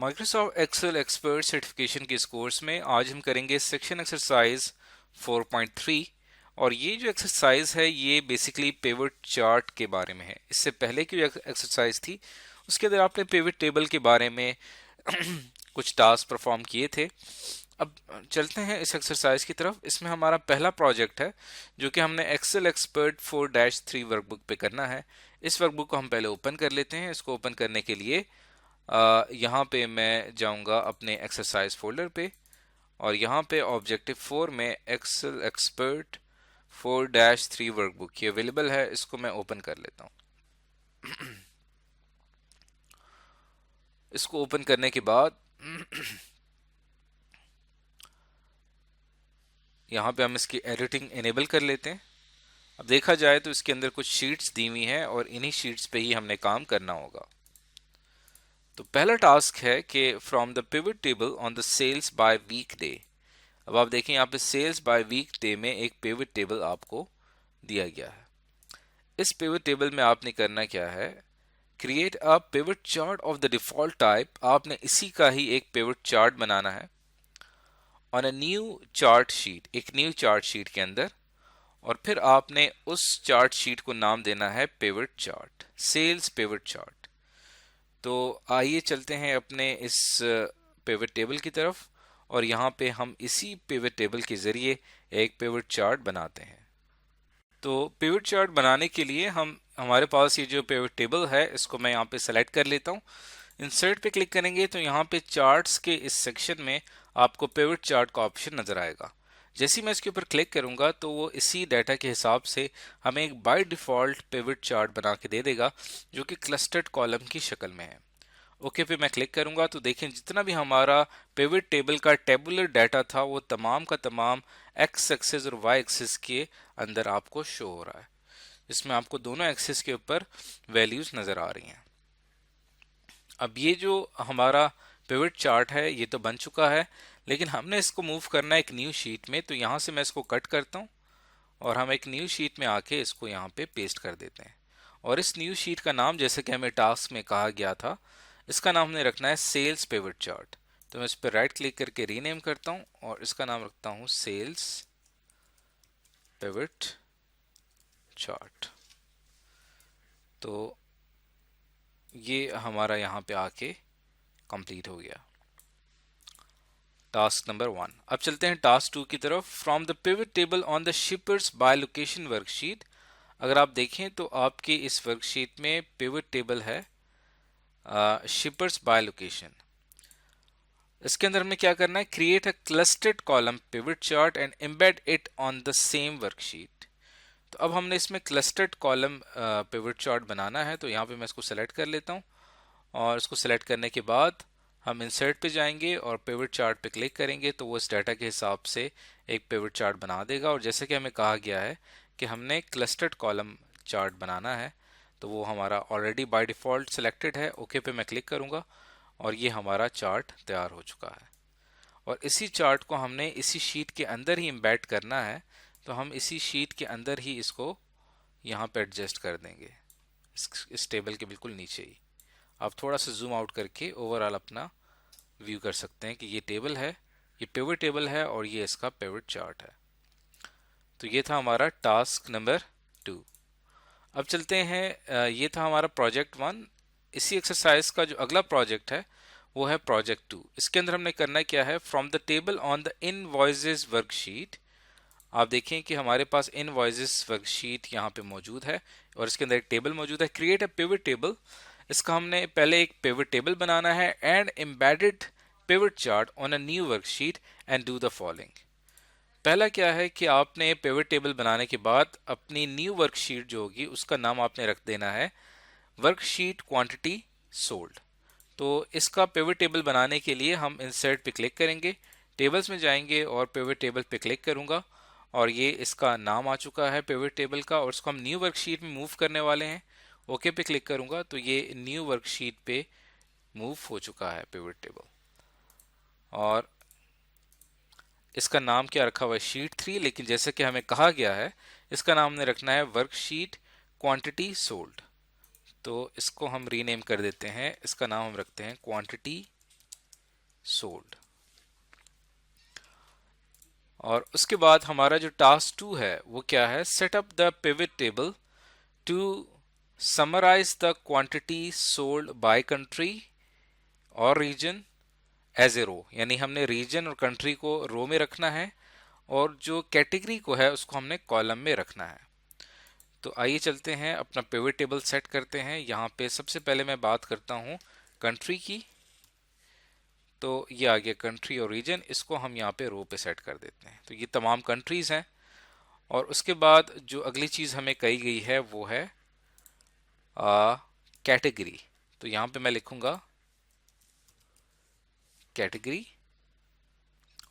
Microsoft Excel expert certification के इस course में आज हम करेंगे सेक्शन एक्सरसाइज 4.3 और ये जो एक्सरसाइज है ये बेसिकली पिवट चार्ट के बारे में है। इससे पहले की जो एक्सरसाइज थी उसके अंदर आपने पिवट टेबल के बारे में कुछ टास्क परफॉर्म किए थे। अब चलते हैं इस एक्सरसाइज की तरफ। इसमें हमारा पहला प्रोजेक्ट है जो कि हमने एक्सेल एक्सपर्ट 4-3 वर्कबुक पे करना है। इस वर्कबुक को हम पहले ओपन कर लेते हैं। इसको ओपन करने के लिए यहाँ पे मैं जाऊंगा अपने एक्सरसाइज फोल्डर पे और यहाँ पे ऑब्जेक्टिव 4 में एक्सेल एक्सपर्ट 4-3 वर्कबुक ये अवेलेबल है। इसको मैं ओपन कर लेता हूँ। इसको ओपन करने के बाद यहाँ पे हम इसकी एडिटिंग इनेबल कर लेते हैं। अब देखा जाए तो इसके अंदर कुछ शीट्स दी हुई हैं और इन्हीं शीट्स पे ही हमने काम करना होगा। तो पहला टास्क है कि from the pivot table on the sales by weekday. अब आप देखें यहाँ पे सेल्स बाय वीक डे में एक पिवट टेबल आपको दिया गया है। इस पिवट टेबल में आपने करना क्या है, create a pivot chart of the default type. आपने इसी का ही एक पिवट चार्ट बनाना है on a new chart sheet, एक न्यू चार्ट शीट के अंदर। और फिर आपने उस चार्ट शीट को नाम देना है pivot chart, sales pivot chart. तो आइए चलते हैं अपने इस पिवट टेबल की तरफ और यहाँ पे हम इसी पिवट टेबल के जरिए एक पिवट चार्ट बनाते हैं। तो पिवट चार्ट बनाने के लिए हमारे पास ये जो पिवट टेबल है इसको मैं यहाँ पे सेलेक्ट कर लेता हूँ। इंसर्ट पे क्लिक करेंगे तो यहाँ पे चार्ट्स के इस सेक्शन में आपको पिवट चार्ट का ऑप्शन नजर आएगा। जैसे ही मैं इसके ऊपर क्लिक करूंगा तो वो इसी डाटा के हिसाब से हमें एक बाय डिफॉल्ट पिवट चार्ट बना के दे देगा जो कि क्लस्टर्ड कॉलम की शक्ल में है। ओके पे मैं क्लिक करूंगा तो देखें जितना भी हमारा पिवट टेबल का टेबुलर डाटा था वो तमाम का तमाम एक्स एक्सिस और वाई एक्सिस के अंदर आपको शो हो रहा है। इसमें आपको दोनों एक्सिस के ऊपर वैल्यूज नजर आ रही हैं। अब ये जो हमारा पिवट चार्ट है ये तो बन चुका है, लेकिन हमने इसको मूव करना है एक न्यू शीट में। तो यहाँ से मैं इसको कट करता हूँ और हम एक न्यू शीट में आके इसको यहाँ पे पेस्ट कर देते हैं। और इस न्यू शीट का नाम जैसे कि हमें टास्क में कहा गया था, इसका नाम हमने रखना है सेल्स पिवट चार्ट। तो मैं इस पर राइट क्लिक करके रीनेम करता हूँ और इसका नाम रखता हूँ सेल्स पिवट चार्ट। तो ये हमारा यहाँ पे आके कंप्लीट हो गया टास्क नंबर 1। अब चलते हैं टास्क 2 की तरफ। From the pivot table on the shippers by location worksheet. अगर आप देखें तो आपके इस वर्कशीट में पिवट टेबल है शिपर्स बाय लोकेशन। इसके अंदर हमें क्या करना है, create a clustered column pivot chart and embed it on the same worksheet. तो अब हमने इसमें क्लस्टर्ड कॉलम पिवट चार्ट बनाना है। तो यहाँ पे मैं इसको सेलेक्ट कर लेता हूँ और इसको सेलेक्ट करने के बाद हम इंसर्ट पे जाएंगे और पिवट चार्ट पे क्लिक करेंगे तो वो इस डाटा के हिसाब से एक पिवट चार्ट बना देगा। और जैसे कि हमें कहा गया है कि हमने क्लस्टर्ड कॉलम चार्ट बनाना है तो वो हमारा ऑलरेडी बाय डिफॉल्ट सिलेक्टेड है। ओके पे मैं क्लिक करूंगा और ये हमारा चार्ट तैयार हो चुका है। और इसी चार्ट को हमने इसी शीट के अंदर ही एम्बेड करना है। तो हम इसी शीट के अंदर ही इसको यहाँ पे एडजस्ट कर देंगे, इस टेबल के बिल्कुल नीचे ही। आप थोड़ा सा जूम आउट करके ओवरऑल अपना व्यू कर सकते हैं कि ये टेबल है, ये पिवट टेबल है और ये इसका पिवट चार्ट है। तो ये था हमारा टास्क नंबर 2। अब चलते हैं, ये था हमारा प्रोजेक्ट 1। इसी एक्सरसाइज का जो अगला प्रोजेक्ट है वो है प्रोजेक्ट 2। इसके अंदर हमने करना क्या है, from the table on the invoices worksheet. आप देखें कि हमारे पास इनवॉइसेस वर्कशीट यहाँ पे मौजूद है और इसके अंदर एक टेबल मौजूद है, क्रिएट अ पिवट टेबल। इसका हमने पहले एक पिवट टेबल बनाना है and embedded pivot chart on a new worksheet and do the following. पहला क्या है कि आपने पिवट टेबल बनाने के बाद अपनी न्यू वर्कशीट जो होगी उसका नाम आपने रख देना है वर्कशीट क्वांटिटी सोल्ड। तो इसका पिवट टेबल बनाने के लिए हम इंसर्ट पे क्लिक करेंगे, टेबल्स में जाएंगे और पिवट टेबल पे क्लिक करूंगा और ये इसका नाम आ चुका है पिवट टेबल का और इसको हम न्यू वर्कशीट में मूव करने वाले हैं। ओके पे क्लिक करूंगा तो ये न्यू वर्कशीट पे मूव हो चुका है पिवट टेबल। और इसका नाम क्या रखा हुआ है, शीट 3, लेकिन जैसे कि हमें कहा गया है इसका नाम हमने रखना है वर्कशीट क्वांटिटी सोल्ड। तो इसको हम रीनेम कर देते हैं, इसका नाम हम रखते हैं क्वांटिटी सोल्ड। और उसके बाद हमारा जो टास्क 2 है वो क्या है, set up the pivot table to summarise the quantity sold by country और रीजन एज ए रो। यानी हमने रीजन और कंट्री को रो में रखना है और जो कैटेगरी को है उसको हमने कॉलम में रखना है। तो आइए चलते हैं अपना पिवट टेबल सेट करते हैं। यहाँ पे सबसे पहले मैं बात करता हूँ कंट्री की। तो ये आ गया कंट्री और रीजन, इसको हम यहाँ पे रो पे सेट कर देते हैं। तो ये तमाम कंट्रीज हैं। और उसके बाद जो अगली चीज़ हमें कही गई है वो है कैटेगरी। तो यहाँ पे मैं लिखूंगा कैटेगरी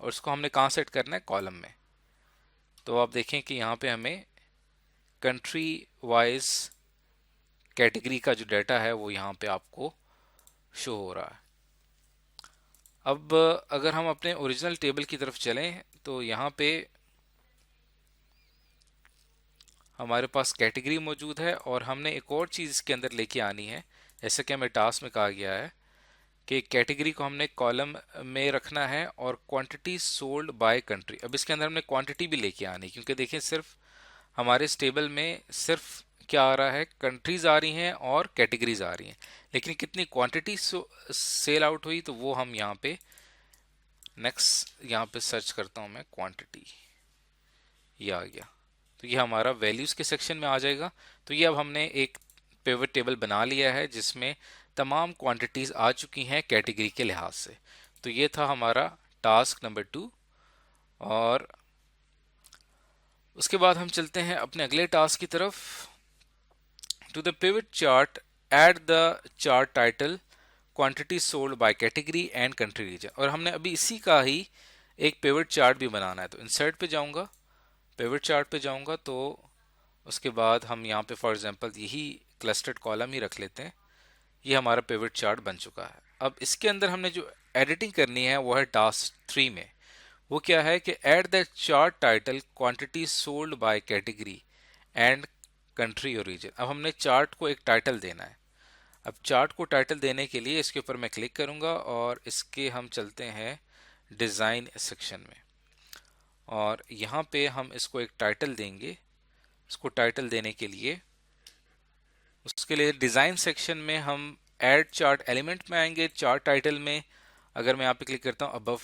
और इसको हमने कहाँ सेट करना है, कॉलम में। तो आप देखें कि यहाँ पे हमें कंट्री वाइज कैटेगरी का जो डाटा है वो यहाँ पे आपको शो हो रहा है। अब अगर हम अपने ओरिजिनल टेबल की तरफ चलें तो यहाँ पे हमारे पास कैटेगरी मौजूद है और हमने एक और चीज़ इसके अंदर लेके आनी है। जैसे कि हमें टास्क में कहा गया है कि कैटेगरी को हमने कॉलम में रखना है और क्वांटिटी सोल्ड बाय कंट्री। अब इसके अंदर हमने क्वांटिटी भी लेके आनी है, क्योंकि देखिए सिर्फ हमारे इस टेबल में सिर्फ क्या आ रहा है, कंट्रीज आ रही हैं और कैटेगरीज आ रही हैं, लेकिन कितनी क्वांटिटी सेल आउट हुई तो वो हम यहाँ पे नेक्स्ट यहाँ पे सर्च करता हूँ मैं, क्वांटिटी, ये आ गया। तो ये हमारा वैल्यूज के सेक्शन में आ जाएगा। तो ये अब हमने एक पिवट टेबल बना लिया है जिसमें तमाम क्वांटिटीज आ चुकी हैं कैटेगरी के लिहाज से। तो ये था हमारा टास्क नंबर 2। और उसके बाद हम चलते हैं अपने अगले टास्क की तरफ। To the pivot chart add the chart title quantity sold by category and country region. और हमने अभी इसी का ही एक पिवट चार्ट भी बनाना है। तो इंसर्ट पे जाऊंगा, पिवट चार्ट पे जाऊंगा, तो उसके बाद हम यहाँ पे फॉर एग्जांपल यही क्लस्टर्ड कॉलम ही रख लेते हैं। ये हमारा पिवट चार्ट बन चुका है। अब इसके अंदर हमने जो एडिटिंग करनी है वो है टास्क 3 में। वो क्या है कि add the chart title quantity sold by category and country और रीजन। अब हमने चार्ट को एक टाइटल देना है। अब चार्ट को टाइटल देने के लिए इसके ऊपर मैं क्लिक करूंगा और इसके हम चलते हैं डिज़ाइन सेक्शन में और यहाँ पे हम इसको एक टाइटल देंगे। इसको टाइटल देने के लिए उसके लिए डिज़ाइन सेक्शन में हम ऐड चार्ट एलिमेंट में आएंगे। चार्ट टाइटल में अगर मैं यहाँ पे क्लिक करता हूँ अबव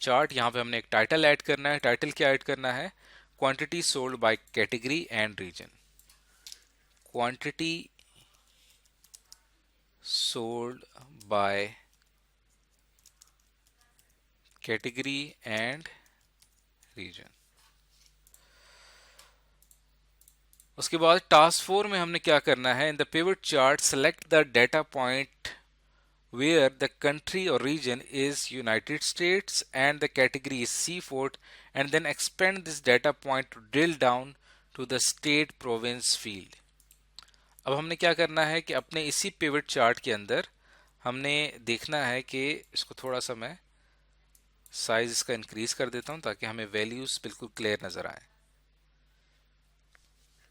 चार्ट, यहाँ पे हमने एक टाइटल ऐड करना है। टाइटल क्या ऐड करना है, quantity sold by category and region. Quantity sold by category and region. उसके बाद टास्क 4 में हमने क्या करना है, in the pivot chart select the data point where the country or region is United States and the category is seafood, and then expand this data point to drill down to the state province field। अब हमने क्या करना है कि अपने इसी pivot chart के अंदर हमने देखना है कि इसको थोड़ा सा मैं साइज इसका इंक्रीज कर देता हूं ताकि हमें वैल्यूज बिल्कुल क्लियर नजर आए।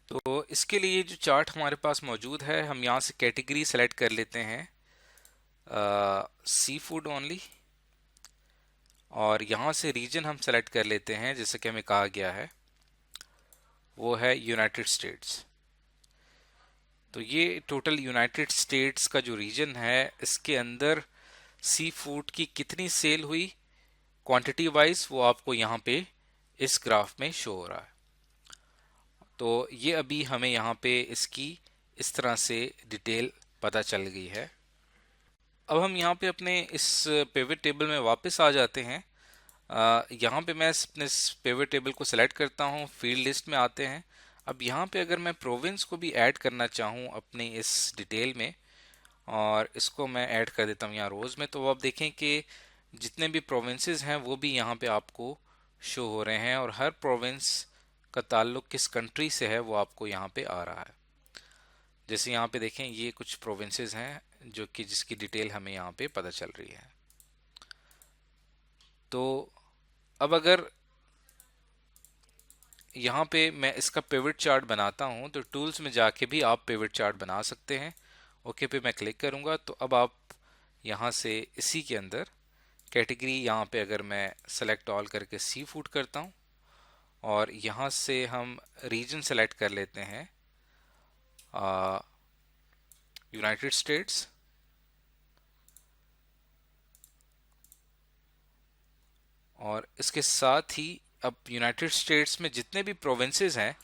तो इसके लिए जो चार्ट हमारे पास मौजूद है, हम यहाँ से कैटेगरी सेलेक्ट कर लेते हैं सी फूड ओनली, और यहाँ से रीजन हम सेलेक्ट कर लेते हैं जैसे कि हमें कहा गया है वो है यूनाइटेड स्टेट्स। तो ये टोटल यूनाइटेड स्टेट्स का जो रीजन है इसके अंदर सी फूड की कितनी सेल हुई क्वांटिटी वाइज वो आपको यहाँ पे इस ग्राफ में शो हो रहा है। तो ये अभी हमें यहाँ पे इसकी इस तरह से डिटेल पता चल गई है। अब हम यहाँ पे अपने इस पिवट टेबल में वापस आ जाते हैं। यहाँ पे मैं अपने पिवट टेबल को सिलेक्ट करता हूँ, फील्ड लिस्ट में आते हैं। अब यहाँ पे अगर मैं प्रोविंस को भी ऐड करना चाहूँ अपनी इस डिटेल में और इसको मैं ऐड कर देता हूँ यहाँ रोज़ में, तो आप देखें कि जितने भी प्रोविंसेस हैं वो भी यहाँ पे आपको शो हो रहे हैं और हर प्रोविंस का ताल्लुक किस कंट्री से है वो आपको यहाँ पे आ रहा है। जैसे यहाँ पे देखें ये कुछ प्रोविंसेस हैं जो कि जिसकी डिटेल हमें यहाँ पे पता चल रही है। तो अब अगर यहाँ पे मैं इसका पिवट चार्ट बनाता हूँ तो टूल्स में जाके भी आप पिवट चार्ट बना सकते हैं। ओके पे मैं क्लिक करूँगा तो अब आप यहाँ से इसी के अंदर कैटेगरी यहाँ पे अगर मैं सेलेक्ट ऑल करके सी फूड करता हूँ और यहाँ से हम रीजन सेलेक्ट कर लेते हैं यूनाइटेड स्टेट्स, और इसके साथ ही अब यूनाइटेड स्टेट्स में जितने भी प्रोविंसेस हैं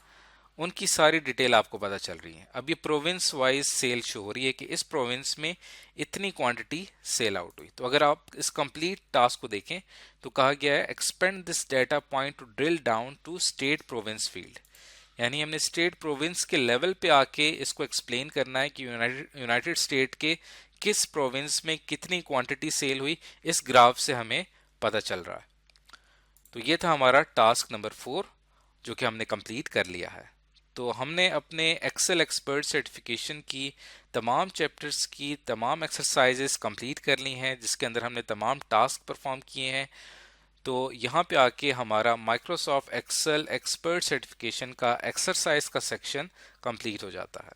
उनकी सारी डिटेल आपको पता चल रही है। अब ये प्रोविंस वाइज सेल शो हो रही है कि इस प्रोविंस में इतनी क्वांटिटी सेल आउट हुई। तो अगर आप इस कंप्लीट टास्क को देखें तो कहा गया है expand this data point to drill down to state province field, यानी हमने स्टेट प्रोविंस के लेवल पे आके इसको एक्सप्लेन करना है कि यूनाइटेड स्टेट के किस प्रोविंस में कितनी क्वांटिटी सेल हुई, इस ग्राफ से हमें पता चल रहा है। तो ये था हमारा टास्क नंबर 4 जो कि हमने कंप्लीट कर लिया है। तो हमने अपने एक्सेल एक्सपर्ट सर्टिफिकेशन की तमाम चैप्टर्स की तमाम एक्सरसाइजेस कंप्लीट कर ली हैं, जिसके अंदर हमने तमाम टास्क परफॉर्म किए हैं। तो यहाँ पे आके हमारा माइक्रोसॉफ्ट एक्सेल एक्सपर्ट सर्टिफिकेशन का एक्सरसाइज का सेक्शन कंप्लीट हो जाता है।